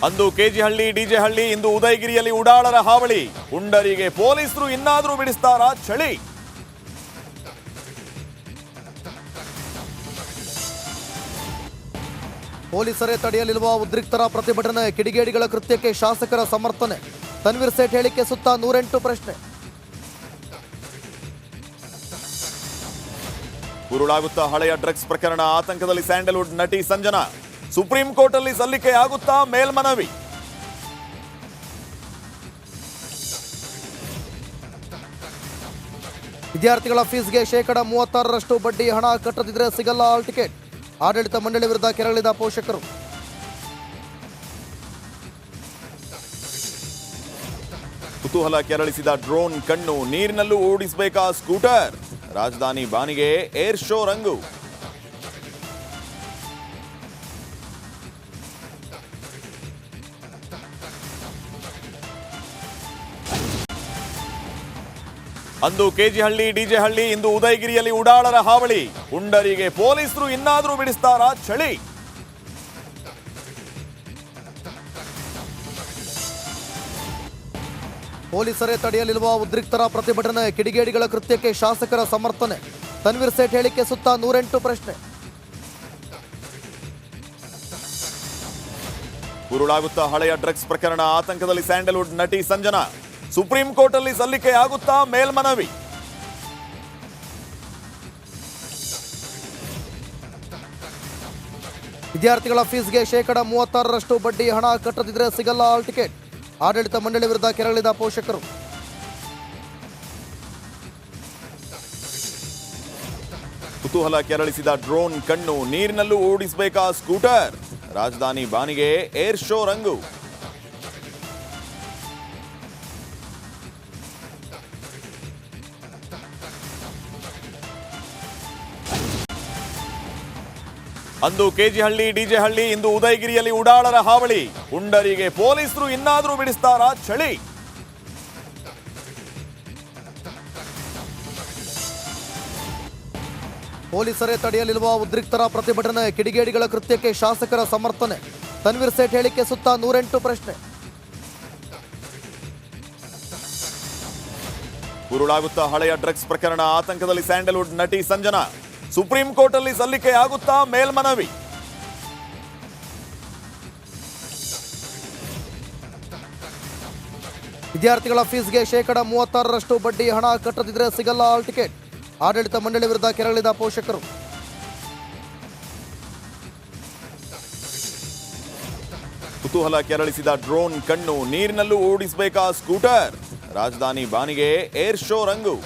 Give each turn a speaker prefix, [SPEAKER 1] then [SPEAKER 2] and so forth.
[SPEAKER 1] ಅಂದು ಕೆಜಿಹಳ್ಳಿ ಡಿಜೆಹಳ್ಳಿ ಇಂದು ಉದಯಗಿರಿಯಲ್ಲಿ ಉಡಾಳರ ಹಾವಳಿ. ಪುಂಡರಿಗೆ ಪೊಲೀಸರು ಇನ್ನಾದರೂ ಬಿಡಿಸ್ತಾರಾ ಚಳಿ?
[SPEAKER 2] ಪೊಲೀಸರೇ ತಡೆಯಲಿರುವ ಉದ್ರಿಕ್ತರ ಪ್ರತಿಭಟನೆ, ಕಿಡಿಗೇಡಿಗಳ ಕೃತ್ಯಕ್ಕೆ ಶಾಸಕರ ಸಮರ್ಥನೆ. ತನ್ವೀರ್ ಸೇಠ್ ಹೇಳಿಕೆ ಸುತ್ತ 108 ಪ್ರಶ್ನೆ.
[SPEAKER 1] ಉರುಳಾಗುತ್ತಾ ಹಳೆಯ ಡ್ರಗ್ಸ್ ಪ್ರಕರಣ, ಆತಂಕದಲ್ಲಿ ಸ್ಯಾಂಡಲ್ವುಡ್ ನಟಿ ಸಂಜನಾ. ಸುಪ್ರೀಂ ಕೋರ್ಟ್ ಅಲ್ಲಿ ಸಲ್ಲಿಕೆ ಆಗುತ್ತಾ ಮೇಲ್ಮನವಿ?
[SPEAKER 2] ವಿದ್ಯಾರ್ಥಿಗಳ ಫೀಸ್ಗೆ 36% ಬಡ್ಡಿ, ಹಣ ಕಟ್ಟದಿದ್ರೆ ಸಿಗಲ್ಲ ಹಾಲ್ ಟಿಕೆಟ್. ಆಡಳಿತ ಮಂಡಳಿ ವಿರುದ್ಧ ಕೆರಳಿದ ಪೋಷಕರು.
[SPEAKER 1] ಕುತೂಹಲ ಕೆರಳಿಸಿದ ಡ್ರೋನ್ ಕಣ್ಣು, ನೀರಿನಲ್ಲೂ ಓಡಿಸಬೇಕಾ ಸ್ಕೂಟರ್? ರಾಜಧಾನಿ ಬಾನಿಗೆ ಏರ್ ಶೋ ರಂಗು. ಅಂದು ಕೆಜಿಹಳ್ಳಿ ಡಿಜೆಹಳ್ಳಿ ಇಂದು ಉದಯಗಿರಿಯಲ್ಲಿ ಉಡಾಳರ ಹಾವಳಿ. ಪುಂಡರಿಗೆ ಪೊಲೀಸರು ಇನ್ನಾದರೂ ಬಿಡಿಸ್ತಾರಾ ಚಳಿ?
[SPEAKER 2] ಪೊಲೀಸರೇ ತಡೆಯಲಿರುವ ಉದ್ರಿಕ್ತರ ಪ್ರತಿಭಟನೆ, ಕಿಡಿಗೇಡಿಗಳ ಕೃತ್ಯಕ್ಕೆ ಶಾಸಕರ ಸಮರ್ಥನೆ. ತನ್ವೀರ್ ಸೇಠ್ ಹೇಳಿಕೆ ಸುತ್ತ 108 ಪ್ರಶ್ನೆ.
[SPEAKER 1] ಉರುಳಾಗುತ್ತಾ ಹಳೆಯ ಡ್ರಗ್ಸ್ ಪ್ರಕರಣ, ಆತಂಕದಲ್ಲಿ ಸ್ಯಾಂಡಲ್ವುಡ್ ನಟಿ ಸಂಜನಾ. ಸುಪ್ರೀಂ ಕೋರ್ಟ್ ಅಲ್ಲಿ ಸಲ್ಲಿಕೆ ಆಗುತ್ತಾ ಮೇಲ್ಮನವಿ?
[SPEAKER 2] ವಿದ್ಯಾರ್ಥಿಗಳ ಫೀಸ್ಗೆ 36% ಬಡ್ಡಿ, ಹಣ ಕಟ್ಟದಿದ್ರೆ ಸಿಗಲ್ಲ ಹಾಲ್ ಟಿಕೆಟ್. ಆಡಳಿತ ಮಂಡಳಿ ವಿರುದ್ಧ ಕೆರಳಿದ ಪೋಷಕರು.
[SPEAKER 1] ಕುತೂಹಲ ಕೆರಳಿಸಿದ ಡ್ರೋನ್ ಕಣ್ಣು, ನೀರಿನಲ್ಲೂ ಓಡಿಸಬೇಕಾ ಸ್ಕೂಟರ್? ರಾಜಧಾನಿ ಬಾನಿಗೆ ಏರ್ ಶೋ ರಂಗು. ಅಂದು ಕೆಜಿಹಳ್ಳಿ ಡಿಜೆಹಳ್ಳಿ ಇಂದು ಉದಯಗಿರಿಯಲ್ಲಿ ಉಡಾಳರ ಹಾವಳಿ. ಪುಂಡರಿಗೆ ಪೊಲೀಸರು ಇನ್ನಾದರೂ ಬಿಡಿಸ್ತಾರಾ ಚಳಿ?
[SPEAKER 2] ಪೊಲೀಸರೇ ತಡೆಯಲಿರುವ ಉದ್ರಿಕ್ತರ ಪ್ರತಿಭಟನೆ, ಕಿಡಿಗೇಡಿಗಳ ಕೃತ್ಯಕ್ಕೆ ಶಾಸಕರ ಸಮರ್ಥನೆ. ತನ್ವೀರ್ ಸೇಠ್ ಹೇಳಿಕೆ ಸುತ್ತ 108 ಪ್ರಶ್ನೆ.
[SPEAKER 1] ಉರುಳಾಗುತ್ತಾ ಹಳೆಯ ಡ್ರಗ್ಸ್ ಪ್ರಕರಣ, ಆತಂಕದಲ್ಲಿ ಸ್ಯಾಂಡಲ್ವುಡ್ ನಟಿ ಸಂಜನಾ. ಸುಪ್ರೀಂ ಕೋರ್ಟ್ ಅಲ್ಲಿ ಸಲ್ಲಿಕೆ ಆಗುತ್ತಾ ಮೇಲ್ಮನವಿ?
[SPEAKER 2] ವಿದ್ಯಾರ್ಥಿಗಳ ಫೀಸ್ಗೆ 36% ಬಡ್ಡಿ, ಹಣ ಕಟ್ಟದಿದ್ರೆ ಸಿಗಲ್ಲ ಹಾಲ್ ಟಿಕೆಟ್. ಆಡಳಿತ ಮಂಡಳಿ ವಿರುದ್ಧ ಕೆರಳಿದ ಪೋಷಕರು.
[SPEAKER 1] ಕುತೂಹಲ ಕೆರಳಿಸಿದ ಡ್ರೋನ್ ಕಣ್ಣು, ನೀರಿನಲ್ಲೂ ಓಡಿಸಬೇಕಾ ಸ್ಕೂಟರ್? ರಾಜಧಾನಿ ಬಾನಿಗೆ ಏರ್ ಶೋ ರಂಗು.